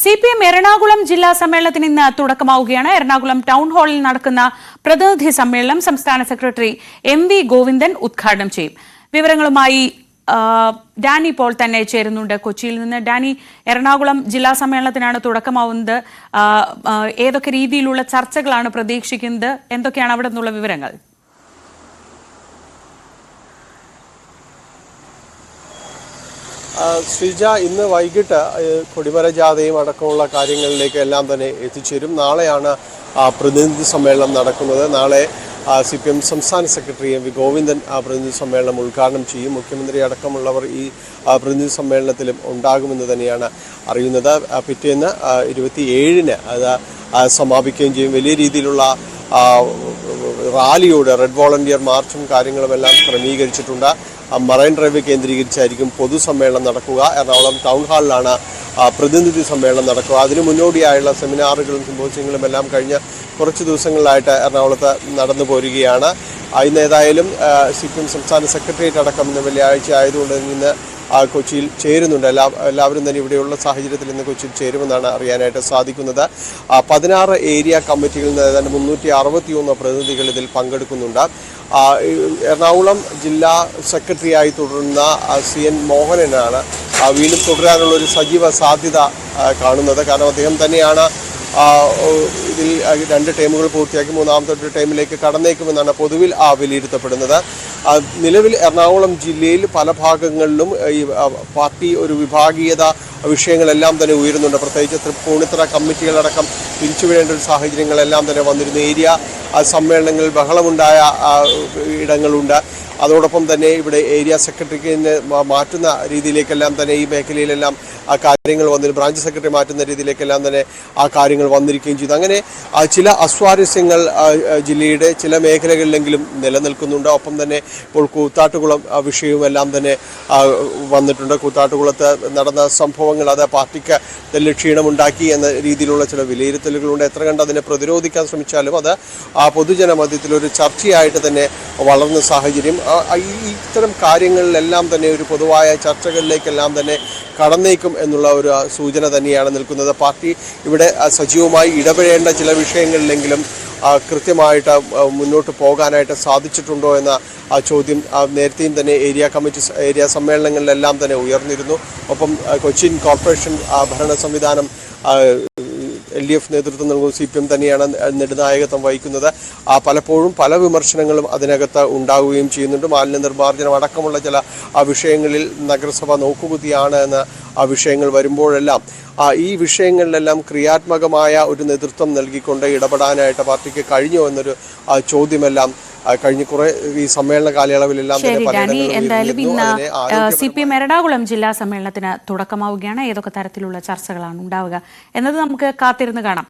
CPM Ernakulam ജില്ലാ സമ്മേളനത്തിന് ഇന്ന് തുടക്കമാവുകയാണ്. എറണാകുളം ടൗൺ ഹാളിൽ നടക്കുന്ന പ്രതിനിധി സമ്മേളനം സംസ്ഥാന സെക്രട്ടറി MV ഗോവിന്ദൻ ഉദ്ഘാടനം ചെയ്യും. വിവരങ്ങളുമായി ഡാനി പോൾ തന്നെ ചേരുന്നുണ്ട് കൊച്ചിയിൽ നിന്ന്. ഡാനി, എറണാകുളം ജില്ലാ സമ്മേളനത്തിനാണ് തുടക്കമാവുന്നത്. ഏതൊക്കെ രീതിയിലുള്ള ചർച്ചകളാണ് പ്രതീക്ഷിക്കുന്നത്? എന്തൊക്കെയാണ് അവിടെ നിന്നുള്ള വിവരങ്ങൾ? ശ്രീജ, ഇന്ന് വൈകിട്ട് കൊടിമര ജാഥയും അടക്കമുള്ള കാര്യങ്ങളിലേക്ക് എല്ലാം തന്നെ എത്തിച്ചേരും. നാളെയാണ് പ്രതിനിധി സമ്മേളനം നടക്കുന്നത്. നാളെ CPM സംസ്ഥാന സെക്രട്ടറി MV ഗോവിന്ദൻ പ്രതിനിധി സമ്മേളനം ഉദ്ഘാടനം ചെയ്യും. മുഖ്യമന്ത്രി അടക്കമുള്ളവർ ഈ പ്രതിനിധി സമ്മേളനത്തിലും ഉണ്ടാകുമെന്ന് തന്നെയാണ് അറിയുന്നത്. പിറ്റേന്ന് 27-ന് അത് സമാപിക്കുകയും ചെയ്യും. വലിയ രീതിയിലുള്ള റാലിയോട് റെഡ് വോളണ്ടിയർ മാർച്ചും കാര്യങ്ങളുമെല്ലാം ക്രമീകരിച്ചിട്ടുണ്ട്. മറൈൻ ഡ്രൈവ് കേന്ദ്രീകരിച്ചായിരിക്കും പൊതുസമ്മേളനം നടക്കുക. എറണാകുളം ടൗൺ ഹാളിലാണ് പ്രതിനിധി സമ്മേളനം നടക്കുക. അതിനു മുന്നോടിയായുള്ള സെമിനാറുകളും സിമ്പോസിയങ്ങളും എല്ലാം കഴിഞ്ഞ കുറച്ച് ദിവസങ്ങളിലായിട്ട് എറണാകുളത്ത് നടന്നു പോരുകയാണ്. ഇന്ന് ഏതായാലും CPM സംസ്ഥാന സെക്രട്ടേറിയറ്റ് അടക്കം ഇന്ന് വെള്ളിയാഴ്ച ആയതുകൊണ്ട് ഇന്ന് കൊച്ചിയിൽ ചേരുന്നുണ്ട്. എല്ലാവരും തന്നെ ഇവിടെയുള്ള സാഹചര്യത്തിൽ ഇന്ന് കൊച്ചിയിൽ ചേരുമെന്നാണ് അറിയാനായിട്ട് സാധിക്കുന്നത്. 16 ഏരിയ കമ്മിറ്റികളിൽ നിന്ന് ഏതാണ്ട് 361 പ്രതിനിധികൾ ഇതിൽ പങ്കെടുക്കുന്നുണ്ട്. എറണാകുളം ജില്ലാ സെക്രട്ടറിയായി തുടരുന്ന CN മോഹനനാണ് വീണ്ടും തുടരാനുള്ളൊരു സജീവ സാധ്യത കാണുന്നത്. കാരണം അദ്ദേഹം തന്നെയാണ് ഇതിൽ 2 ടേമുകൾ പൂർത്തിയാക്കി മൂന്നാമത്തെ ടൈമിലേക്ക് കടന്നേക്കുമെന്നാണ് പൊതുവിൽ വിലയിരുത്തപ്പെടുന്നത്. നിലവിൽ എറണാകുളം ജില്ലയിൽ പല ഭാഗങ്ങളിലും ഈ പാർട്ടി ഒരു വിഭാഗീയത വിഷയങ്ങളെല്ലാം തന്നെ ഉയരുന്നുണ്ട്. പ്രത്യേകിച്ച് തൃപ്പൂണിത്തറ കമ്മിറ്റികളടക്കം പിരിച്ചുവിടേണ്ട ഒരു സാഹചര്യങ്ങളെല്ലാം തന്നെ വന്നിരുന്നു. ഏരിയ സമ്മേളനങ്ങളിൽ ബഹളമുണ്ടായ ഇടങ്ങളുണ്ട്. അതോടൊപ്പം തന്നെ ഇവിടെ ഏരിയ സെക്രട്ടറിക്ക് മാറ്റുന്ന രീതിയിലേക്കെല്ലാം തന്നെ ഈ മേഖലയിലെല്ലാം ആ കാര്യങ്ങൾ വന്നിരുന്നു. ബ്രാഞ്ച് സെക്രട്ടറി മാറ്റുന്ന രീതിയിലേക്കെല്ലാം തന്നെ ആ കാര്യങ്ങൾ വന്നിരിക്കുകയും ചെയ്തു. അങ്ങനെ ചില അസ്വാരസ്യങ്ങൾ ജില്ലയുടെ ചില മേഖലകളിലെങ്കിലും നിലനിൽക്കുന്നുണ്ട്. ഒപ്പം തന്നെ ഇപ്പോൾ കൂത്താട്ടുകുളം വിഷയവുമെല്ലാം തന്നെ വന്നിട്ടുണ്ട്. കൂത്താട്ടുകുളത്ത് നടന്ന സംഭവങ്ങൾ അത് പാർട്ടിക്ക് വലിയ ക്ഷീണമുണ്ടാക്കി എന്ന രീതിയിലുള്ള ചില വിലയിരുത്തലുകളുണ്ട്. എത്ര കണ്ട് അതിനെ പ്രതിരോധിക്കാൻ ശ്രമിച്ചാലും അത് പൊതുജനമധ്യത്തിലൊരു ചർച്ചയായിട്ട് തന്നെ വളർന്ന സാഹചര്യം. ഇത്തരം കാര്യങ്ങളിലെല്ലാം തന്നെ ഒരു പൊതുവായ ചർച്ചകളിലേക്കെല്ലാം തന്നെ കടന്നേക്കും എന്നുള്ള ഒരു സൂചന തന്നെയാണ് നിൽക്കുന്നത്. പാർട്ടി ഇവിടെ സജീവമായി ഇടപെടേണ്ട ചില വിഷയങ്ങളിലെങ്കിലും കൃത്യമായിട്ട് മുന്നോട്ട് പോകാനായിട്ട് സാധിച്ചിട്ടുണ്ടോ എന്ന ചോദ്യം നേരത്തെയും തന്നെ ഏരിയ സമ്മേളനങ്ങളിലെല്ലാം തന്നെ ഉയർന്നിരുന്നു. ഒപ്പം കൊച്ചിൻ കോർപ്പറേഷൻ ഭരണ സംവിധാനം LDF നേതൃത്വം നൽകുന്ന CPM തന്നെയാണ് നെടുനായകത്വം വഹിക്കുന്നത്. പലപ്പോഴും പല വിമർശനങ്ങളും അതിനകത്ത് ഉണ്ടാവുകയും ചെയ്യുന്നുണ്ട്. മാലിന്യ നിർമ്മാർജ്ജനം അടക്കമുള്ള ചില വിഷയങ്ങളിൽ നഗരസഭ നോക്കുകുത്തിയാണ് എന്ന വിഷയങ്ങൾ വരുമ്പോഴെല്ലാം ഈ വിഷയങ്ങളിലെല്ലാം ക്രിയാത്മകമായ ഒരു നേതൃത്വം നൽകിക്കൊണ്ട് ഇടപെടാനായിട്ട് പാർട്ടിക്ക് കഴിഞ്ഞോ എന്നൊരു ചോദ്യമെല്ലാം കഴിഞ്ഞ കുറെ ഈ സമ്മേളന കാലയളവിലെല്ലാം എന്തായാലും ഇന്ന് CPM എറണാകുളം ജില്ലാ സമ്മേളനത്തിന് തുടക്കമാവുകയാണ്. ഏതൊക്കെ തരത്തിലുള്ള ചർച്ചകളാണ് ഉണ്ടാവുക എന്നത് നമുക്ക് കാത്തിരുന്ന് കാണാം.